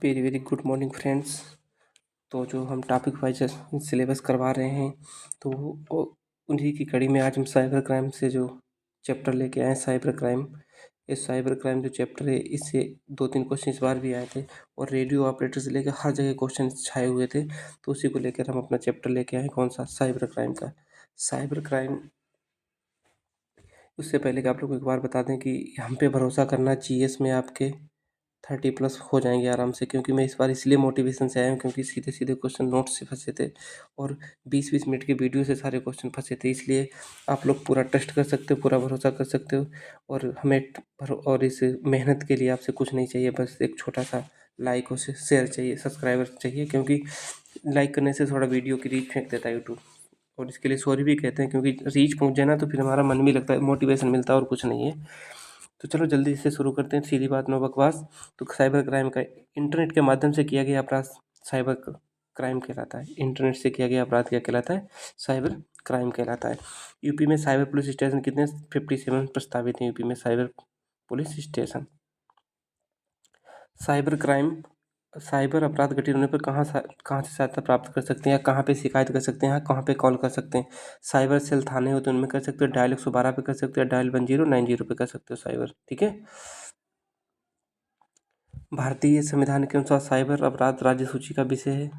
Very very good morning friends. तो जो हम टॉपिक वाइज सिलेबस करवा रहे हैं तो उन्हीं की कड़ी में आज हम साइबर क्राइम से जो चैप्टर लेके आए हैं साइबर क्राइम। इस साइबर क्राइम जो चैप्टर है इससे 2-3 क्वेश्चन इस बार भी आए थे और रेडियो ऑपरेटर से लेकर हर जगह क्वेश्चन छाए हुए थे। तो उसी को लेकर हम अपना चैप्टर लेके आए, कौन सा, साइबर क्राइम का। साइबर क्राइम, उससे पहले कि आप लोग को एक बार बता दें कि हम पे भरोसा करना चाहिए, इसमें आपके 30+ हो जाएंगे आराम से, क्योंकि मैं इस बार इसलिए मोटिवेशन से आया हूँ क्योंकि सीधे सीधे क्वेश्चन नोट से फंसे थे और 20-20 मिनट के वीडियो से सारे क्वेश्चन फंसे थे। इसलिए आप लोग पूरा ट्रस्ट कर सकते हो, पूरा भरोसा कर सकते हो। और हमें और इस मेहनत के लिए आपसे कुछ नहीं चाहिए, बस एक छोटा सा लाइक और शेयर चाहिए, सब्सक्राइबर चाहिए, क्योंकि लाइक करने से थोड़ा वीडियो की रीच फेंक देता है यूट्यूब। और इसके लिए सॉरी भी कहते हैं, क्योंकि रीच पहुंच जाए ना तो फिर हमारा मन भी लगता है, मोटिवेशन मिलता है और कुछ नहीं है। तो चलो जल्दी से शुरू करते हैं, सीधी बात नो बकवास। तो साइबर क्राइम का इंटरनेट के माध्यम से किया गया अपराध साइबर क्राइम कहलाता है। इंटरनेट से किया गया अपराध क्या कहलाता है? साइबर क्राइम कहलाता है। यूपी में साइबर पुलिस स्टेशन कितने? 57 प्रस्तावित हैं यूपी में cyber police station. Cyber crime, cyber अपराध घटित होने पर कहाँ से सहायता प्राप्त कर सकते हैं, या कहाँ पे शिकायत कर सकते हैं, या कहाँ पे कॉल कर सकते हैं? साइबर सेल थाने होते हैं उनमें कर सकते हो, डायल 112 पे कर सकते हो, डायल 1090 पे कर सकते हो साइबर, ठीक है। भारतीय संविधान के अनुसार साइबर अपराध राज्य सूची का विषय है।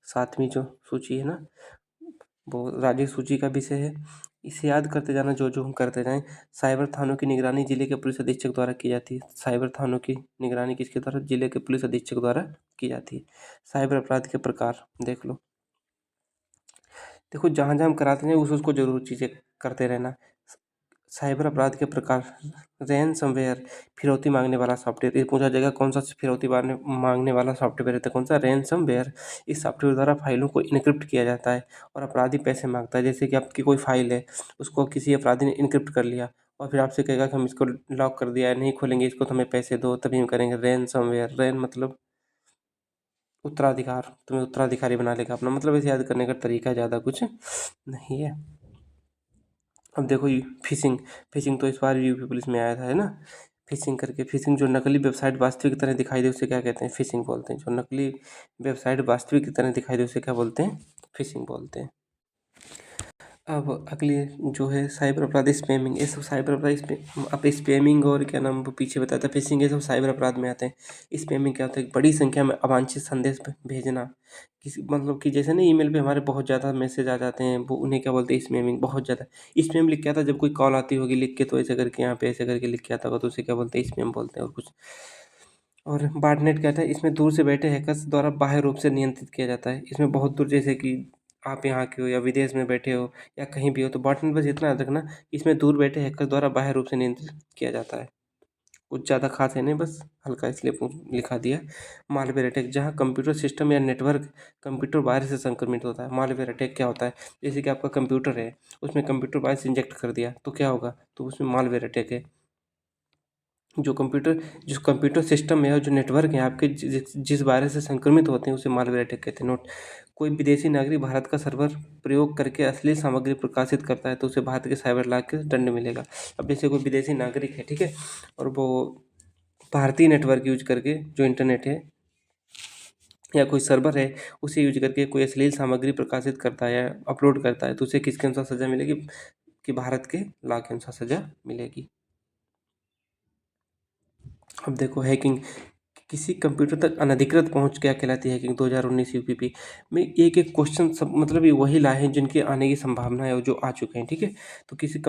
7वीं जो सूची है ना, वो राज्य सूची का विषय है। इसे याद करते जाना, जो जो हम करते जाएं। साइबर थानों की निगरानी जिले के पुलिस अधीक्षक द्वारा की जाती है। साइबर थानों की निगरानी किसके द्वारा? जिले के पुलिस अधीक्षक द्वारा की जाती है। साइबर अपराध के प्रकार देख लो। देखो, जहाँ जहाँ हम कराते हैं उसको जरूर चीज़ें करते रहना। साइबर अपराध के प्रकार: रैनसमवेयर, फिरौती मांगने वाला सॉफ्टवेयर। ये पूछा जाएगा कौन सा फिरौती मांगने वाला सॉफ्टवेयर है, तो कौन सा? रैनसमवेयर। इस सॉफ्टवेयर द्वारा फाइलों को इनक्रिप्ट किया जाता है और अपराधी पैसे मांगता है। जैसे कि आपकी कोई फाइल है, उसको किसी अपराधी ने इनक्रिप्ट कर लिया और फिर आपसे कहेगा कि हम इसको लॉक कर दिया है, नहीं खोलेंगे इसको, तो हमें पैसे दो, तभी हम करेंगे। रैनसमवेयर, रैन मतलब उत्तराधिकार, तुम्हें उत्तराधिकारी बना लेगा अपना, मतलब इसे याद करने का तरीका ज़्यादा कुछ नहीं है। अब देखो फिशिंग। फिशिंग तो इस बार यूपी पुलिस में आया था, है ना। फिशिंग करके, फिशिंग जो नकली वेबसाइट वास्तविक की तरह दिखाई दे उसे क्या कहते हैं? फिशिंग बोलते हैं। जो नकली वेबसाइट वास्तविक की तरह दिखाई दे उसे क्या बोलते हैं? फिशिंग बोलते हैं। अब अगली जो है साइबर अपराध, स्पैमिंग। ये सब साइबर अपराध, अब स्पैमिंग और क्या नाम वो पीछे बताया था, फिशिंग, ये सब साइबर अपराध में आते हैं। स्पैमिंग क्या होता है? बड़ी संख्या में अवांछित संदेश भेजना। किसी मतलब कि जैसे ना ईमेल पे हमारे बहुत ज़्यादा मैसेज आ जाते हैं, वो उन्हें क्या बोलते हैं? स्पैमिंग। बहुत ज़्यादा स्पैम लिख के आता है, जब कोई कॉल आती होगी लिख के, तो ऐसे करके यहाँ पे ऐसे करके लिख के आता होगा, तो उसे क्या बोलते हैं? स्पैम बोलते हैं और कुछ। और बॉटनेट क्या था? इसमें दूर से बैठे हैकर्स द्वारा बाह्य रूप से नियंत्रित किया जाता है। इसमें बहुत दूर, जैसे कि आप यहाँ के हो या विदेश में बैठे हो या कहीं भी हो, तो बॉटनेट बस इतना याद रखना, इसमें दूर बैठे हैकर्स द्वारा बाह्य रूप से नियंत्रित किया जाता है। कुछ ज़्यादा खास है नहीं, बस हल्का इसलिए लिखा दिया। मालवेयर अटैक, जहाँ कंप्यूटर सिस्टम या नेटवर्क कंप्यूटर वायरस से संक्रमित होता है। मालवेयर अटैक क्या होता है? जैसे कि आपका कंप्यूटर है, उसमें कंप्यूटर वायरस इंजेक्ट कर दिया तो क्या होगा? तो उसमें मालवेयर अटैक है। जिस कंप्यूटर सिस्टम में और जो नेटवर्क है आपके, जिस वायरस से संक्रमित होते हैं उसे मालवेयर अटैक कहते हैं। नोट: कोई विदेशी नागरिक भारत का सर्वर प्रयोग करके अश्लील सामग्री प्रकाशित करता है तो उसे भारत के साइबर लॉ के दंड मिलेगा। अब जैसे कोई विदेशी नागरिक है, ठीक है, और वो भारतीय नेटवर्क यूज करके, जो इंटरनेट है या कोई सर्वर है, उसे यूज करके कोई अश्लील सामग्री प्रकाशित करता है या अपलोड करता है, तो उसे किसके अनुसार सजा मिलेगी? कि भारत के लॉ के अनुसार सजा मिलेगी। अब देखो हैकिंग, किसी कंप्यूटर तक अनधिकृत पहुंच क्या कहलाती है? हैकिंग। 2019 यूपीपी में एक एक क्वेश्चन सब, मतलब ये वही लाए हैं जिनके आने की संभावना है और जो आ चुके हैं, ठीक है। तो किसी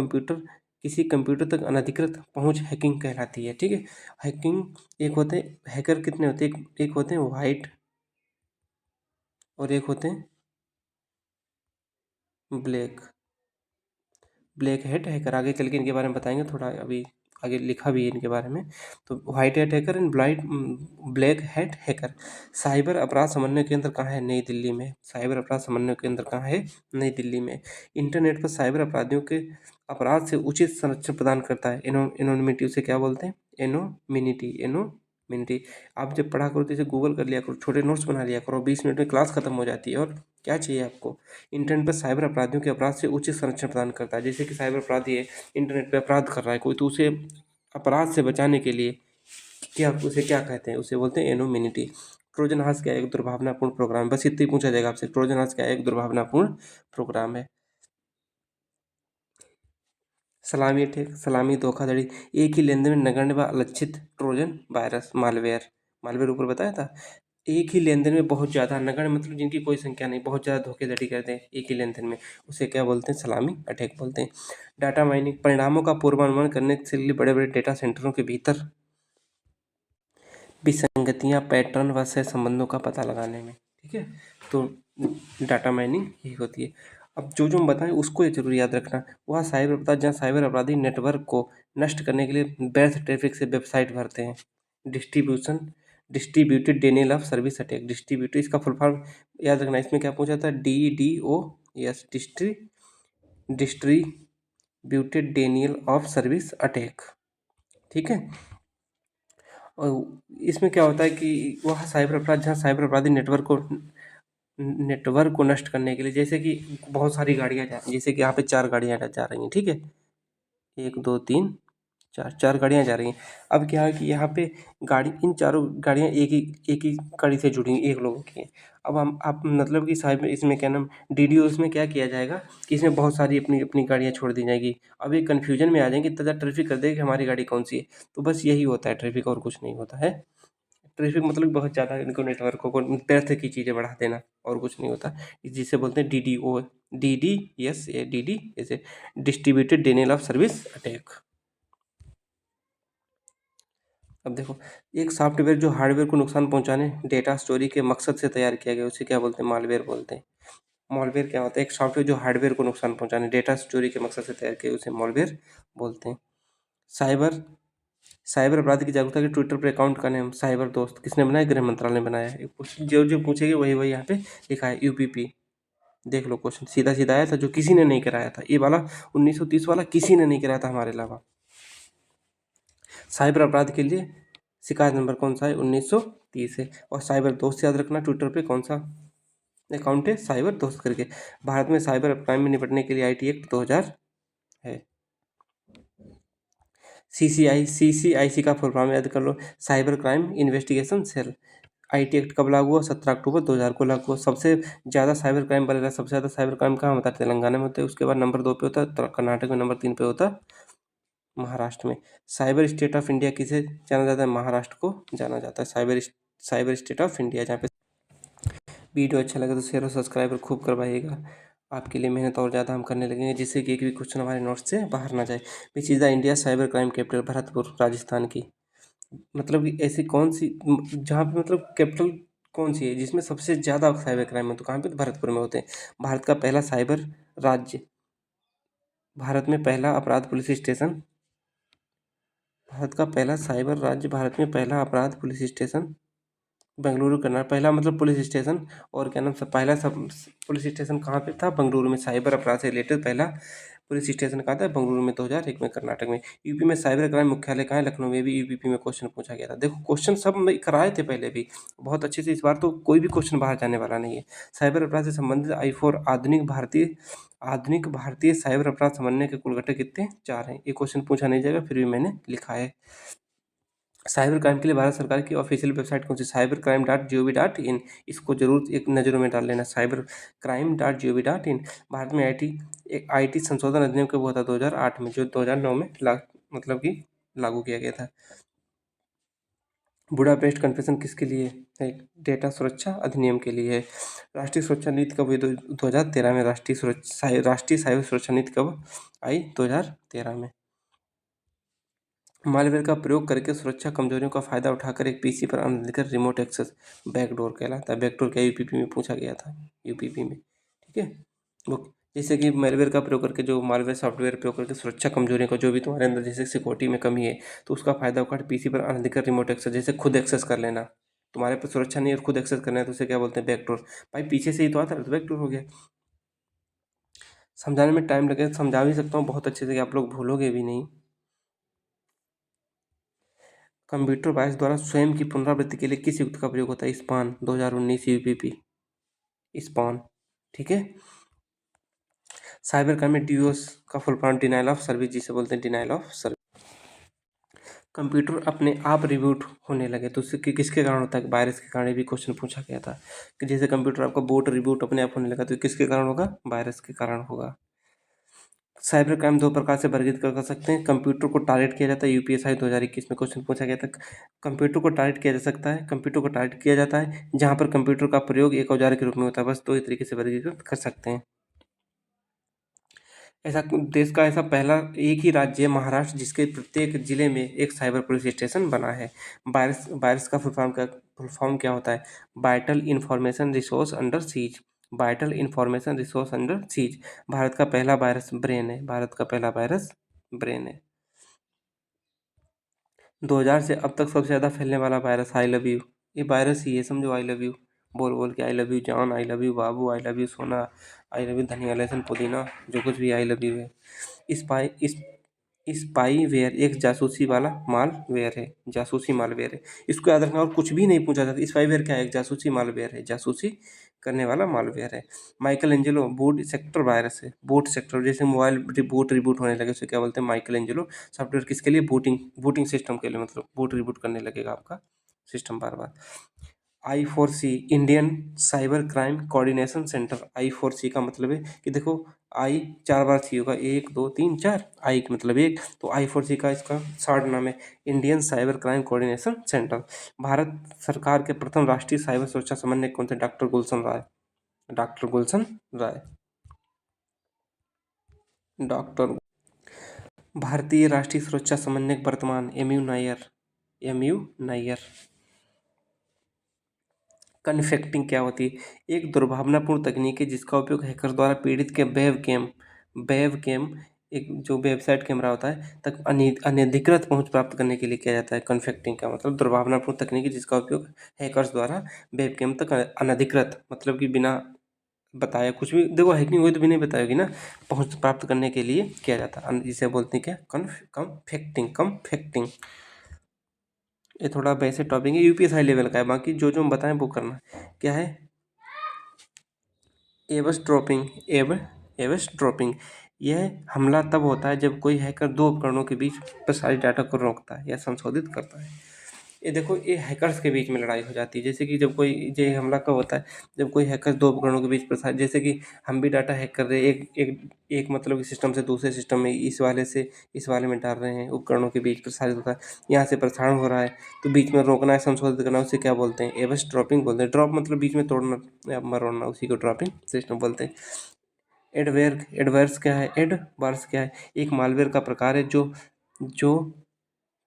कंप्यूटर तक अनधिकृत पहुंच हैकिंग कहलाती है, ठीक है। हैकिंग, एक होते हैं हैकर, कितने होते हैं? एक होते हैं वाइट और एक होते हैं ब्लैक। ब्लैक हेड हैकर, आगे चल के इनके बारे में बताएंगे थोड़ा, अभी आगे लिखा भी है इनके बारे में। तो white head hacker and black head hacker. Cyber अपराध समन्वय केंद्र कहाँ है? नई दिल्ली में। साइबर अपराध समन्वय केंद्र कहाँ है? नई दिल्ली में। इंटरनेट पर साइबर अपराधियों के अपराध से उचित संरक्षण प्रदान करता है। एनोनिमिटी, उसे क्या बोलते हैं? एनोमिनिटी। आप जब पढ़ा करो तो इसे गूगल कर लिया करो, छोटे नोट्स बना लिया करो, 20 मिनट में क्लास खत्म हो जाती है। और क्या चाहिए आपको? इंटरनेट पर साइबर अपराधियों के अपराध से उचित संरक्षण प्रदान करता है। जैसे कि साइबर अपराधी है, इंटरनेट पे अपराध कर रहा है कोई, तो उसे अपराध से बचाने के लिए क्या, उसे क्या कहते हैं? उसे बोलते हैं एनोमिनिटी। ट्रोजन हॉर्स क्या है? एक दुर्भावनापूर्ण प्रोग्राम। बस इतना ही पूछा जाएगा आपसे, ट्रोजन हॉर्स क्या है? एक दुर्भावनापूर्ण प्रोग्राम है। सलामी अटैक, सलामी धोखाधड़ी, एक ही लेनदेन में नगण्य व अलक्षित ट्रोजन वायरस मालवेयर। मालवेयर ऊपर बताया था। एक ही लेनदेन में बहुत ज़्यादा, नगण्य मतलब जिनकी कोई संख्या नहीं, बहुत ज़्यादा धोखाधड़ी करते हैं एक ही लेनदेन में, उसे क्या बोलते हैं? सलामी अटैक बोलते हैं। डाटा माइनिंग, परिणामों का पूर्वानुमान करने के लिए बड़े बड़े डेटा सेंटरों के भीतर विसंगतियां, पैटर्न व सहसंबंधों का पता लगाने में। ठीक है, तो डाटा माइनिंग यही होती है। अब जो जो हम बताएं उसको ये जरूर याद रखना। वह साइबर अपराध जहाँ साइबर अपराधी नेटवर्क को नष्ट करने के लिए व्यर्थ ट्रैफिक से वेबसाइट भरते हैं। Distribution, distributed Daniel of service attack. Distributed, इसका फुल फॉर्म याद रखना। इसमें क्या पूछा था? DDoS, distributed Daniel of service attack. ठीक है, और इसमें क्या होता है कि वह साइबर अपराध जहाँ साइबर अपराधी नेटवर्क को नष्ट करने के लिए, जैसे कि बहुत सारी गाड़ियाँ जैसे कि यहाँ पे 4 गाड़ियाँ जा रही हैं। ठीक है, 1 2 3 4 गाड़ियाँ जा रही हैं। अब क्या है कि यहाँ पे इन चारों गाड़ियाँ एक ही गाड़ी से जुड़ी हैं, एक लोगों की हैं। अब हम आप मतलब कि साइबर इसमें क्या नाम DDoS इसमें क्या किया जाएगा कि इसमें बहुत सारी अपनी अपनी गाड़ियाँ छोड़ दी जाएगी। अब ये कन्फ्यूजन में आ जाएंगे, इतना ज़्यादा ट्रैफिक कर देंगे कि हमारी गाड़ी कौन सी है। तो बस यही होता है ट्रैफिक, और कुछ नहीं होता है। ट्रैफिक मतलब बहुत ज़्यादा इनको नेटवर्कों को व्यर्थ की चीज़ें बढ़ा देना, और कुछ नहीं होता। जिसे बोलते हैं DDoS, जैसे distributed Daniel of service attack. अब देखो, एक सॉफ्टवेयर जो हार्डवेयर को नुकसान पहुंचाने डेटा स्टोरी के मकसद से तैयार किया गया, उसे क्या बोलते हैं? मालवेयर बोलते हैं। मालवेयर क्या होता है? एक सॉफ्टवेयर जो हार्डवेयर को नुकसान पहुंचाने डेटा स्टोरी के मकसद से तैयार किया, उसे मालवेयर बोलते हैं। साइबर साइबर अपराध की जागरूकता के ट्विटर पर अकाउंट का नाम साइबर दोस्त किसने बनाया? गृह मंत्रालय ने बनाया है। जो जो पूछेगी वही वही यहाँ पे लिखा है, UPP। देख लो, क्वेश्चन सीधा सीधा आया था, जो किसी ने नहीं कराया था। ये वाला 1930 वाला किसी ने नहीं कराया था हमारे अलावा। साइबर अपराध के लिए शिकायत नंबर कौन सा है? 1930 है। और साइबर दोस्त याद रखना, ट्विटर पे कौन सा अकाउंट है? साइबर दोस्त करके। भारत में साइबर क्राइम में निपटने के लिए IT एक्ट 2000 है। CCIC का फुल फॉर्म याद कर लो, cyber crime investigation cell. IT act कब लागू हुआ? 17 अक्टूबर 2000 को लागू हुआ। सबसे ज़्यादा साइबर क्राइम बढ़ रहा है, सबसे ज़्यादा साइबर क्राइम कहाँ होता है? तेलंगाना में होता है। उसके बाद नंबर 2 पे होता है कर्नाटक में, नंबर 3 पे होता है महाराष्ट्र में। साइबर स्टेट ऑफ इंडिया किसे जाना जाता है? महाराष्ट्र को जाना जाता है साइबर स्टेट ऑफ इंडिया। जहाँ पे वीडियो अच्छा लगे तो शेयर और सब्सक्राइब खूब करवाइएगा। आपके लिए मेहनत और ज़्यादा हम करने लगेंगे, जिससे कि एक भी क्वेश्चन हमारे नोट्स से बाहर ना जाए। Which is the India cyber crime capital? Bharatpur, Rajasthan की। मतलब कि ऐसी कौन सी जहाँ पे मतलब कैपिटल कौन सी है जिसमें सबसे ज़्यादा साइबर क्राइम है? तो कहाँ पे? तो भरतपुर में होते हैं। भारत का पहला साइबर राज्य, भारत में पहला अपराध पुलिस स्टेशन, भारत का पहला साइबर राज्य, भारत में पहला अपराध पुलिस स्टेशन बेंगलुरु करना। पहला मतलब पुलिस स्टेशन, और क्या नाम, सब पहला सब पुलिस स्टेशन कहाँ पे था? बेंगलुरु में। साइबर अपराध से रिलेटेड पहला पुलिस स्टेशन कहाँ था? बेंगलुरु में, 2001 में, कर्नाटक में। यूपी में साइबर क्राइम मुख्यालय कहाँ है? लखनऊ में। भी UPP में क्वेश्चन पूछा गया था। देखो, क्वेश्चन सब मैं कराए थे पहले भी बहुत अच्छे से, इस बार तो कोई भी क्वेश्चन बाहर जाने वाला नहीं है। साइबर अपराध से संबंधित I4 आधुनिक भारतीय साइबर अपराध समन्वय के कुल घटक कितने? 4 हैं। ये क्वेश्चन पूछा नहीं जाएगा, फिर भी मैंने लिखा है। साइबर क्राइम के लिए भारत सरकार की ऑफिशियल वेबसाइट कौन सी? cybercrime.gov.in। इसको जरूर एक नज़रों में डाल लेना, cybercrime.gov.in। भारत में IT संशोधन अधिनियम कब हुआ था? 2008 में, जो 2009 में मतलब कि लागू किया गया था। बुडापेस्ट कन्वेंशन किसके लिए है? डेटा सुरक्षा अधिनियम के लिए है। राष्ट्रीय सुरक्षा नीति कब हुई? 2013 में। राष्ट्रीय साइबर सुरक्षा नीति कब आई? 2013 में। मालवेयर का प्रयोग करके सुरक्षा कमजोरियों का फायदा उठाकर एक PC पर अनधिकृत रिमोट एक्सेस बैकडोर कहलाता है। बैकडोर क्या UPP में पूछा गया था? UPP में। ठीक है, वो जैसे कि मालवेयर का प्रयोग करके, जो मालवेयर सॉफ्टवेयर प्रयोग करके सुरक्षा कमजोरियों का, जो भी तुम्हारे अंदर जैसे सिक्योरिटी में कमी है, तो उसका फायदा उठाकर PC पर अनधिकृत रिमोट एक्सेस, जैसे खुद एक्सेस कर लेना। तुम्हारे पर सुरक्षा नहीं है और खुद एक्सेस करना है, तो उसे क्या बोलते हैं? बैकडोर। भाई पीछे से ही तो आता है, तो बैकडोर हो गया। समझाने में टाइम लगेगा, समझा भी सकता हूँ बहुत अच्छे से कि आप लोग भूलोगे भी नहीं। कंप्यूटर वायरस द्वारा स्वयं की पुनरावृत्ति के लिए किस युक्ति का प्रयोग होता है? Span, 2019 UPP span. ठीक है, साइबर क्राइम में DOS का full form denial of service, जिसे बोलते हैं डिनाइल ऑफ सर्विस। कंप्यूटर अपने आप रिबूट होने लगे तो उससे किसके कारण होता है? वायरस के कारण भी क्वेश्चन पूछा गया था कि जैसे कंप्यूटर आपका बूट रिबूट अपने आप होने लगा तो किसके कारण होगा? वायरस के कारण होगा। साइबर क्राइम दो प्रकार से वर्गीकृत कर सकते हैं। कंप्यूटर को टारगेट किया जाता है, यूपीएसआई 2021 में क्वेश्चन पूछा गया था। कंप्यूटर को टारगेट किया जा सकता है, कंप्यूटर को टारगेट किया जाता है जहाँ पर कंप्यूटर का प्रयोग एक औजार के रूप में होता है। बस दो ही तरीके से वर्गीकृत कर सकते हैं। ऐसा देश का ऐसा पहला एक ही राज्य है महाराष्ट्र जिसके प्रत्येक जिले में एक साइबर पुलिस स्टेशन बना है। वायरस वायरस का फुल फॉर्म क्या होता है? Vital information resource under seize. Vital information resource under seize. Bharat का पहला वायरस ब्रेन है। भारत का पहला वायरस ब्रेन है। 2000 से अब तक सबसे ज़्यादा फैलने वाला वायरस आई लव यू, ये वायरस ही है, समझो। आई लव यू बोल बोल के, I love you John, I love you Babu, I love you सोना, आई लव यू धनिया लहसुन पुदीना, जो कुछ भी आई लव यू है। स्पाई इस स्पाईवेयर एक जासूसी वाला मालवेयर है, जासूसी मालवेयर है। इसको याद रखना, और कुछ भी नहीं पूछा जाता। स्पाईवेयर क्या है? एक जासूसी मालवेयर है, जासूसी करने वाला मालवेयर है। Michael Angelo boot sector virus है। बूट सेक्टर, जैसे मोबाइल बूट रिबूट होने लगे उसे क्या बोलते हैं? Michael Angelo software. किसके लिए? बूटिंग बूटिंग सिस्टम के लिए, मतलब बूट रिबूट करने लगेगा आपका सिस्टम बार बार। I4C Indian cyber crime coordination centre. I4C का मतलब है कि देखो, आई 4 बार सी होगा, 1 2 3 4, आई का मतलब एक, तो I4C का इसका शॉर्ट नाम है Indian cyber crime coordination centre. Bharat सरकार के प्रथम राष्ट्रीय साइबर सुरक्षा समन्वयक कौन थे? Doctor Gulshan Rai. Doctor Gulshan Rai. Doctor भारतीय राष्ट्रीय सुरक्षा समन्वयक वर्तमान MU नायर। MU नायर। कन्फेक्टिंग क्या होती है? एक दुर्भावनापूर्ण तकनीक है जिसका उपयोग हैकर द्वारा पीड़ित के वेब कैम एक जो वेबसाइट कैमरा होता है तक अनधिकृत पहुंच प्राप्त करने के लिए किया जाता है। कन्फेक्टिंग का मतलब दुर्भावनापूर्ण तकनीक है जिसका उपयोग हैकर्स द्वारा वेब कैम तक अनधिकृत, मतलब कि बिना बताया कुछ भी, देखो हैकिंग हुई तो भी नहीं बताएगी ना, पहुंच प्राप्त करने के लिए किया जाता है। इसे बोलते हैं क्या? कन्फेक्टिंग। ये थोड़ा वैसे टॉपिक है, यूपीएस हाई लेवल का है, बाकी जो जो हम बताएं वो करना। क्या है? एवस ड्रॉपिंग। यह हमला तब होता है जब कोई हैकर दो उपकरणों के बीच प्रसारित डाटा को रोकता है या संशोधित करता है। ये देखो, ये हैकर्स के बीच में लड़ाई हो जाती है। जैसे कि जब कोई ये हमला कब होता है? जब कोई हैकर दो उपकरणों के बीच प्रसारित, जैसे कि हम भी डाटा हैक कर रहे हैं, एक मतलब कि सिस्टम से दूसरे सिस्टम में, इस वाले से इस वाले में डाल रहे हैं, उपकरणों के बीच प्रसारित होता है, यहाँ से प्रसारण हो रहा है, तो बीच में रोकना है, संशोधित करना, उसे क्या बोलते हैं? एवस ड्रॉपिंग बोलते हैं। ड्रॉप मतलब बीच में तोड़ना या मरोड़ना, उसी को ड्रॉपिंग सिस्टम बोलते हैं। एडवर्स क्या है? एडवर्स क्या है? एक मालवेयर का प्रकार है जो जो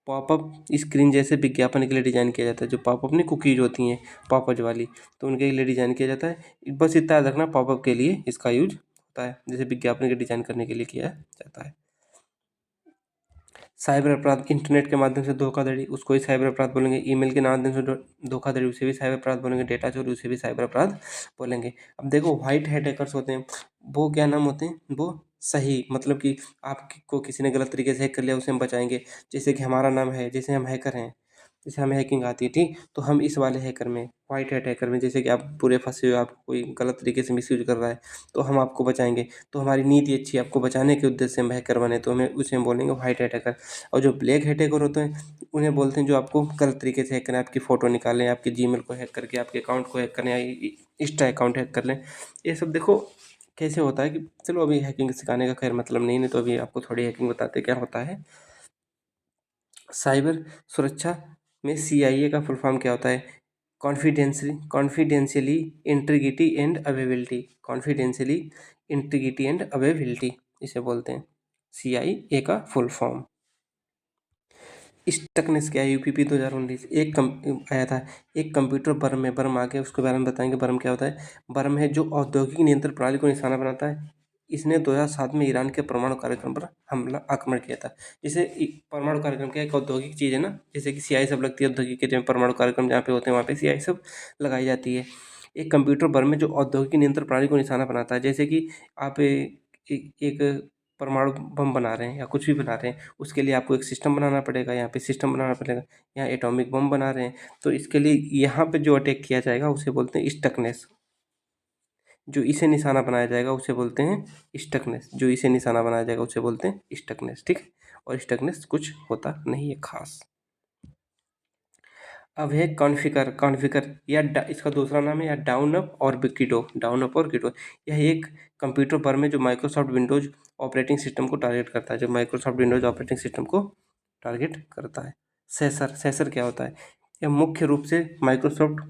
पॉपअप स्क्रीन जैसे विज्ञापन के लिए डिज़ाइन किया जाता है। जो पॉपअप नहीं, कुकीज होती हैं पॉपअप वाली, तो उनके लिए डिज़ाइन किया जाता है। बस इतना याद रखना, पॉपअप के लिए इसका यूज होता है, जैसे विज्ञापन के डिज़ाइन करने के लिए किया जाता है। साइबर अपराध, इंटरनेट के माध्यम से धोखाधड़ी, उसको ही साइबर अपराध बोलेंगे। ईमेल के माध्यम से धोखाधड़ी, उसे भी साइबर अपराध बोलेंगे। डेटा चोरी, उसे भी साइबर अपराध बोलेंगे। अब देखो, व्हाइट हैट हैकर्स होते हैं, वो क्या नाम होते हैं? वो सही, मतलब कि आपको किसी ने गलत तरीके से हैक कर लिया, उसे हम बचाएंगे। जैसे कि हमारा नाम है, जैसे हम हैकर हैं, जैसे हमें हैकिंग आती है, ठीक, तो हम इस वाले हैकर में, व्हाइट हैट हैकर में, जैसे कि आप पूरे फंसे हुए, आपको कोई गलत तरीके से मिसयूज कर रहा है, तो हम आपको बचाएंगे। तो हमारी नीति अच्छी है, आपको बचाने के उद्देश्य से हम हैकर बने, तो हमें उसे हम बोलेंगे व्हाइट हैट हैकर। और जो ब्लैक हैट हैकर होते हैं, उन्हें बोलते हैं जो आपको गलत तरीके से हैक करें, आपकी फ़ोटो निकालें, आपके जीमेल को हैक करके आपके अकाउंट को हैक करें, या इंस्टा अकाउंट हैक कर लें। ये सब देखो कैसे होता है कि, चलो अभी हैकिंग सिखाने का खैर मतलब नहीं तो अभी आपको थोड़ी हैकिंग बताते क्या होता है। साइबर सुरक्षा में CIA का फुल फॉर्म क्या होता है? Confidentiality integrity and availability. Confidentiality integrity and availability इसे बोलते हैं, CIA का फुल फॉर्म। स्टकनेस क्या है? UPP 2019 आया था। एक कंप्यूटर बर्म है, बर्म आगे उसके बारे में बताएंगे। बर्म क्या होता है? बर्म है जो औद्योगिक नियंत्रण प्रणाली को निशाना बनाता है। इसने 2007 में ईरान के परमाणु कार्यक्रम पर आक्रमण किया था। जैसे परमाणु कार्यक्रम क्या एक औद्योगिक चीज़ है ना, जैसे कि CI सब लगती है औद्योगिक के, जब परमाणु कार्यक्रम जहाँ पे होते हैं वहाँ पे CI सब लगाई जाती है। एक कंप्यूटर बर्म है जो औद्योगिक नियंत्रण प्रणाली को निशाना बनाता है। जैसे कि आप एक परमाणु बम बना रहे हैं या कुछ भी बना रहे हैं, उसके लिए आपको एक सिस्टम बनाना पड़ेगा, यहाँ पे सिस्टम बनाना पड़ेगा। यहाँ एटॉमिक बम बना रहे हैं, तो इसके लिए यहाँ पे जो अटैक किया जाएगा उसे बोलते हैं स्टकनेस। जो इसे निशाना बनाया जाएगा उसे बोलते हैं स्टकनेस। जो इसे निशाना बनाया जाएगा उसे बोलते हैं स्टकनेस, ठीक है। और स्टकनेस कुछ होता नहीं है खास। अब है कॉन्फ़िगर कॉन्फ़िगर या इसका दूसरा नाम है या डाउन अप और कीटो, डाउन अप और कीटो। यह एक कंप्यूटर वर्म है जो माइक्रोसॉफ्ट विंडोज़ ऑपरेटिंग सिस्टम को टारगेट करता है, जो माइक्रोसॉफ्ट विंडोज़ ऑपरेटिंग सिस्टम को टारगेट करता है। सेसर क्या होता है? यह मुख्य रूप से Microsoft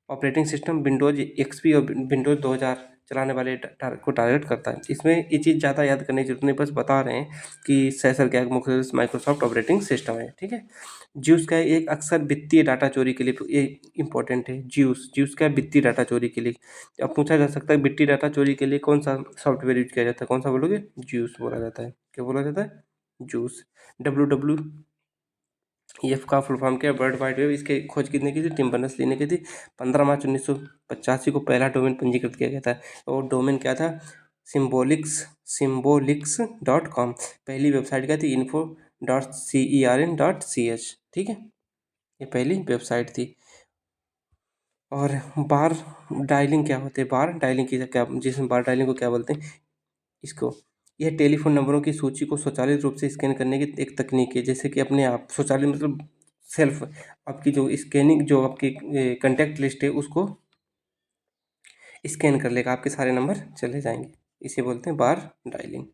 operating system Windows XP और विंडोज़ 2000 चलाने वाले को टारगेट करता है। इसमें ये चीज़ ज़्यादा याद करने की जरूरत नहीं, बस बता रहे हैं कि सेसर क्या है, मुख्य रूप से माइक्रोसॉफ्ट ऑपरेटिंग सिस्टम है, ठीक है। ज्यूस का एक अक्सर वित्तीय डाटा चोरी के लिए ये इंपॉर्टेंट है। ज्यूस ज्यूस का वित्तीय डाटा चोरी के लिए। अब पूछा जा सकता है वित्तीय डाटा चोरी के लिए कौन सा सॉफ्टवेयर यूज किया जाता है, कौन सा बोलोगे? ज्यूस बोला जाता है। क्या बोला जाता है? जूस। डब्ल्यू एफ का फुल फॉर्म क्या है? World wide web. इसकी खोज किसने की थी? टिम बर्नर्स-ली ने की थी। 15 मार्च 1985 को पहला डोमेन पंजीकृत किया गया था और डोमेन क्या था? symbolics.com। पहली वेबसाइट क्या थी? info.cern.ch, ठीक है। ये पहली वेबसाइट थी। और बार डायलिंग क्या होते हैं? बार डायलिंग की क्या, जिसमें बार डायलिंग को क्या बोलते हैं? इसको, यह टेलीफोन नंबरों की सूची को स्वचालित रूप से स्कैन करने की एक तकनीक है। जैसे कि अपने आप स्वचालित मतलब सेल्फ, आपकी जो स्कैनिंग जो आपकी कॉन्टैक्ट लिस्ट है उसको स्कैन कर लेगा, आपके सारे नंबर चले जाएंगे। इसे बोलते हैं बार डायलिंग।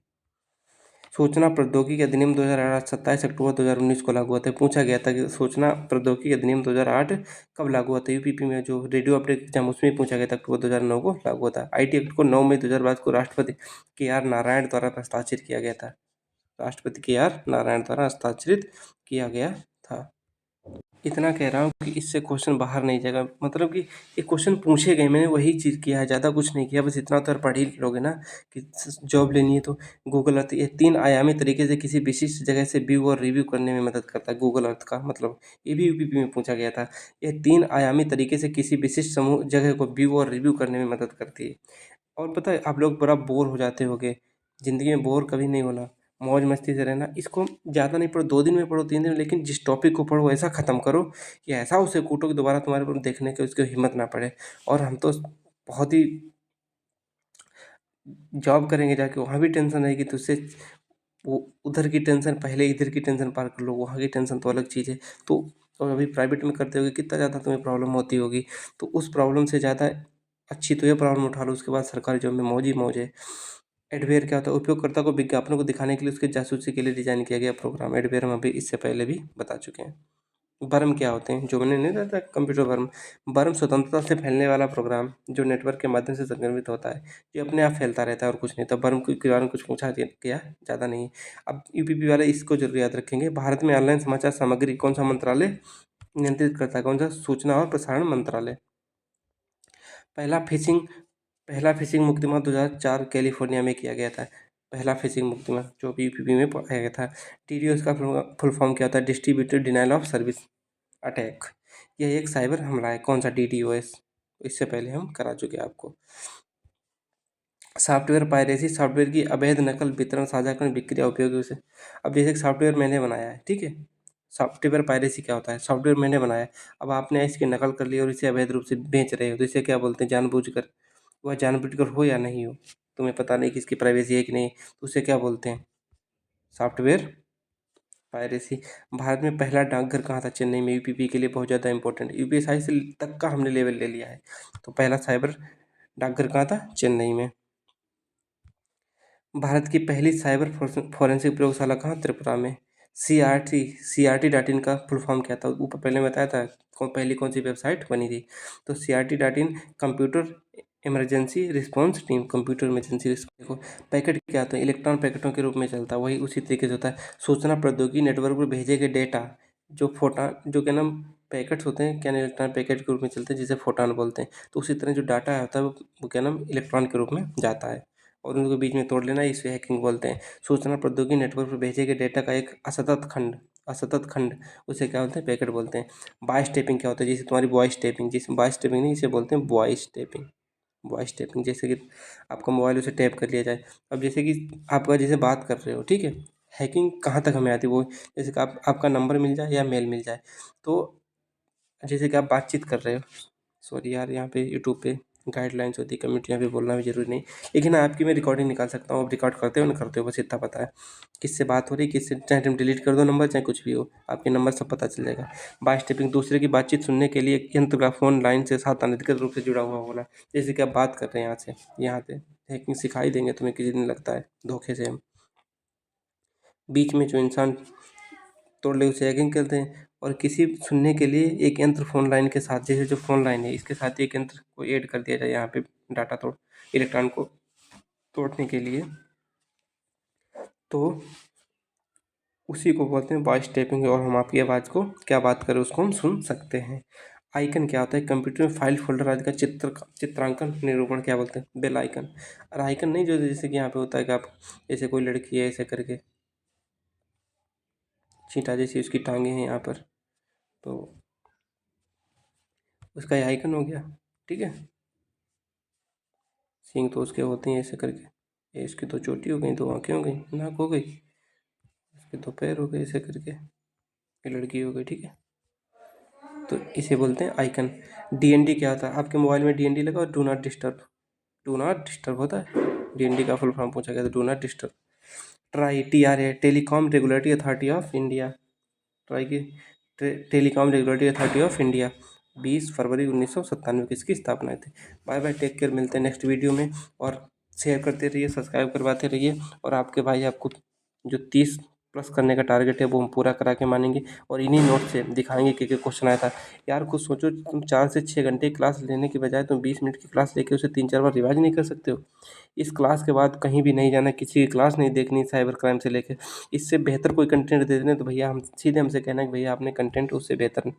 सूचना प्रौद्योगिकी अधिनियम 2008 27 अक्टूबर 2019 को लागू हुआ था। पूछा गया था कि सूचना प्रौद्योगिकी अधिनियम 2008 कब लागू हुआ था? यूपीपी में जो रेडियो अपडेट एग्जाम उसमें पूछा गया था, अक्टूबर 2009 को लागू हुआ था। आईटी एक्ट को 9 मई 2022 को राष्ट्रपति के आर नारायण द्वारा हस्ताक्षरित किया गया था। राष्ट्रपति के आर नारायण द्वारा हस्ताक्षरित किया गया था। इतना कह रहा हूँ कि इससे क्वेश्चन बाहर नहीं जाएगा, मतलब कि ये क्वेश्चन पूछे गए, मैंने वही चीज़ किया है, ज़्यादा कुछ नहीं किया, बस इतना तो पढ़ ही लोगे ना कि जॉब लेनी है तो गूगल अर्थ ये 3 आयामी तरीके से किसी विशिष्ट जगह से व्यू और रिव्यू करने में मदद करता है। गूगल अर्थ का मतलब ये भी यूपीपी में पूछा गया था। यह 3 आयामी तरीके से किसी विशिष्ट समूह जगह को व्यू और रिव्यू करने में मदद करती है। और पता है आप लोग बड़ा बोर हो जाते होगे, ज़िंदगी में बोर कभी नहीं होना, मौज मस्ती से रहना। इसको ज़्यादा नहीं पढ़ो, 2 दिन में पढ़ो, 3 दिन में, लेकिन जिस टॉपिक को पढ़ो ऐसा ख़त्म करो कि ऐसा उसे कूटो कि दोबारा तुम्हारे ऊपर देखने की उसकी हिम्मत ना पड़े। और हम तो बहुत ही जॉब करेंगे जाके, वहाँ भी टेंशन रहेगी, तो उससे वो उधर की टेंशन पहले इधर की टेंशन पार कर लो, वहाँ की टेंशन तो अलग चीज़ है। तो और अभी प्राइवेट में करते होगे कितना ज़्यादा तुम्हें प्रॉब्लम होती होगी, तो उस प्रॉब्लम से ज़्यादा अच्छी तो ये प्रॉब्लम उठा लो, उसके बाद सरकारी जॉब में मौज ही मौज है। एडवेयर क्या होता है? उपयोगकर्ता को विज्ञापनों को दिखाने के लिए उसके जासूसी के लिए डिज़ाइन किया गया प्रोग्राम। एडवेयर हम अभी इससे पहले भी बता चुके हैं। वर्म क्या होते हैं? जो मैंने नहीं बताया कंप्यूटर वर्म। वर्म स्वतंत्रता से फैलने वाला प्रोग्राम जो नेटवर्क के माध्यम से संक्रमित होता है, जो अपने आप फैलता रहता है और कुछ नहीं। तो वर्म के बारे में कुछ पूछा गया, ज़्यादा नहीं। अब यूपीपी वाले इसको जरूर याद रखेंगे। भारत में ऑनलाइन समाचार सामग्री कौन सा मंत्रालय नियंत्रित करता है? कौन सा? सूचना और प्रसारण मंत्रालय। पहला फिशिंग पहला फिशिंग मुकदमा 2004 कैलिफोर्निया में किया गया था। पहला फिशिंग मुकदमा जो पीपीपी में पाया गया था। डीडीओएस का फुल फॉर्म क्या होता है? Distributed denial of service attack. यह एक साइबर हमला है। कौन सा? डीडीओएस। इससे पहले हम करा चुके हैं आपको। सॉफ्टवेयर पायरेसी सॉफ्टवेयर की अवैध नकल, वितरण, साझाकरण, बिक्री या उपयोग उसे। अब जैसे कि सॉफ्टवेयर मैंने बनाया है, ठीक है। सॉफ्टवेयर पायरेसी क्या होता है? सॉफ्टवेयर मैंने बनाया है, अब आपने इसकी नकल कर ली और इसे अवैध रूप से बेच रहे हो, तो इसे क्या बोलते हैं? जानबूझकर। वह जानबूझकर हो या नहीं हो, तुम्हें पता नहीं कि इसकी प्राइवेसी है कि नहीं, तो उसे क्या बोलते हैं? Software piracy. भारत में पहला डाकघर कहाँ था? चेन्नई में। यूपीपी के लिए बहुत ज़्यादा इंपॉर्टेंट, यूपीएसआई से तक का हमने लेवल ले लिया है। तो पहला साइबर डाकघर कहाँ था? चेन्नई में। भारत की पहली साइबर फोरेंसिक प्रयोगशाला कहाँ? त्रिपुरा में। सीआरटी डॉट इन का फुल फॉर्म क्या था? ऊपर पहले बताया था पहली कौन सी वेबसाइट बनी थी। तो CRT dot in computer emergency response team, computer emergency response. देखो पैकेट क्या होता है? इलेक्ट्रॉन पैकेटों के रूप में चलता है, वही उसी तरीके से होता है। सूचना प्रौद्योगिकी नेटवर्क पर भेजे गए डेटा जो फोटान, जो क्या नाम, पैकेट्स होते हैं, क्या इलेक्ट्रॉन पैकेट के रूप में चलते हैं, जिसे फोटान बोलते हैं। तो उसी तरह जो डाटा होता है वो क्या नाम, इलेक्ट्रॉन के रूप में जाता है और उनको बीच में तोड़ लेना, इसे हैकिंग बोलते हैं। सूचना प्रौद्योगिकी नेटवर्क पर भेजे गए डेटा का एक असतत खंड उसे क्या बोलते हैं? पैकेट बोलते हैं। वॉइस टेपिंग क्या होता है? जैसे तुम्हारी वॉइस टेपिंग, जिस वॉइस टेपिंग नहीं, इसे बोलते हैं वॉइस टेपिंग। वॉइस टेपिंग जैसे कि आपका मोबाइल उसे टैप कर लिया जाए। अब जैसे कि आपका जैसे बात कर रहे हो, ठीक है। हैकिंग कहाँ तक हमें आती है? वो जैसे कि आपका नंबर मिल जाए या मेल मिल जाए, तो जैसे कि आप बातचीत कर रहे हो, सॉरी यार यहाँ पे यूट्यूब पे गाइडलाइंस होती है कम्युनिटी, यहाँ पे बोलना भी जरूरी नहीं, लेकिन आपकी मैं रिकॉर्डिंग निकाल सकता हूँ। आप रिकॉर्ड करते हो ना करते हो, बस इतना पता है किससे बात हो रही, किससे, चाहे तुम डिलीट कर दो नंबर, चाहे कुछ भी हो, आपके नंबर सब पता चल जाएगा। बाय स्टेपिंग, दूसरे की बातचीत सुनने के लिए एक यंत्र का फोन लाइन से साथ अनधिकृत रूप से जुड़ा हुआ होना। जैसे कि आप बात कर रहे हैं यहाँ से हैकिंग सिखाई देंगे तुम्हें, किसी दिन लगता है धोखे से हम। बीच में जो इंसान तोड़ ले उसे हैकिंग कहते हैं। और किसी सुनने के लिए एक यंत्र फोन लाइन के साथ, जैसे जो फोन लाइन है इसके साथ एक यंत्र को ऐड कर दिया जाए यहाँ पे, डाटा तोड़, इलेक्ट्रॉन को तोड़ने के लिए, तो उसी को बोलते हैं वॉइस टैपिंग। और हम आपकी आवाज़ को क्या बात करें उसको हम सुन सकते हैं। आइकन क्या होता है, कंप्यूटर में फाइल फोल्डर आदि का चित्रांकन निरूपण क्या बोलते हैं, बेल आइकन। और आइकन नहीं जो जैसे कि यहाँ पे होता है कि आप, जैसे कोई लड़की है ऐसे करके चींटा जैसी उसकी टांगे हैं यहाँ पर, तो उसका ये आइकन हो गया, ठीक है। सींग तो उसके होते हैं ऐसे करके, ये इसकी तो चोटी हो गई, दो आँखें हो गई, नाक हो गई, इसके दो पैर हो गए ऐसे करके, ये लड़की हो गई, ठीक है। तो इसे बोलते हैं आइकन। डीएनडी क्या होता है, आपके मोबाइल में डीएनडी लगा और do not disturb, do not disturb होता है, डीएनडी का फुल फॉर्म पूछा गया तो do not disturb. TRAI, TRA, telecom regulatory authority of India, TRAI की telecom regulatory authority of India 20 फरवरी 1997 की इसकी स्थापना थी। बाय बाय, टेक केयर, मिलते हैं नेक्स्ट वीडियो में। और शेयर करते रहिए, सब्सक्राइब करवाते रहिए, और आपके भाई आपको जो 30 प्लस करने का टारगेट है वो हम पूरा करा के मानेंगे, और इन्हीं नोट से दिखाएंगे कि क्वेश्चन आया था। यार कुछ सोचो, तुम 4 से 6 घंटे क्लास लेने के बजाय तुम 20 मिनट की क्लास लेके उसे 3-4 बार रिवाइज नहीं कर सकते हो। इस क्लास के बाद कहीं भी नहीं जाना, किसी की क्लास नहीं देखनी साइबर क्राइम से लेकर, इससे बेहतर कोई कंटेंट दे देना तो भैया हम सीधे हमसे कहना कि भैया आपने कंटेंट उससे बेहतर,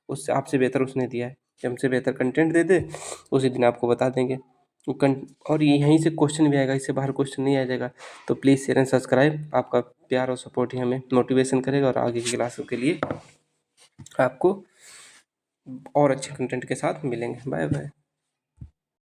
उससे आपसे बेहतर उसने दिया है, जब हमसे बेहतर कंटेंट दे दे उसी दिन आपको बता देंगे। और यहीं से क्वेश्चन भी आएगा, इससे बाहर क्वेश्चन नहीं आ जाएगा। तो प्लीज़ शेयर एंड सब्सक्राइब, आपका प्यार और सपोर्ट ही हमें मोटिवेशन करेगा, और आगे की क्लासों के लिए आपको और अच्छे कंटेंट के साथ मिलेंगे। Bye bye.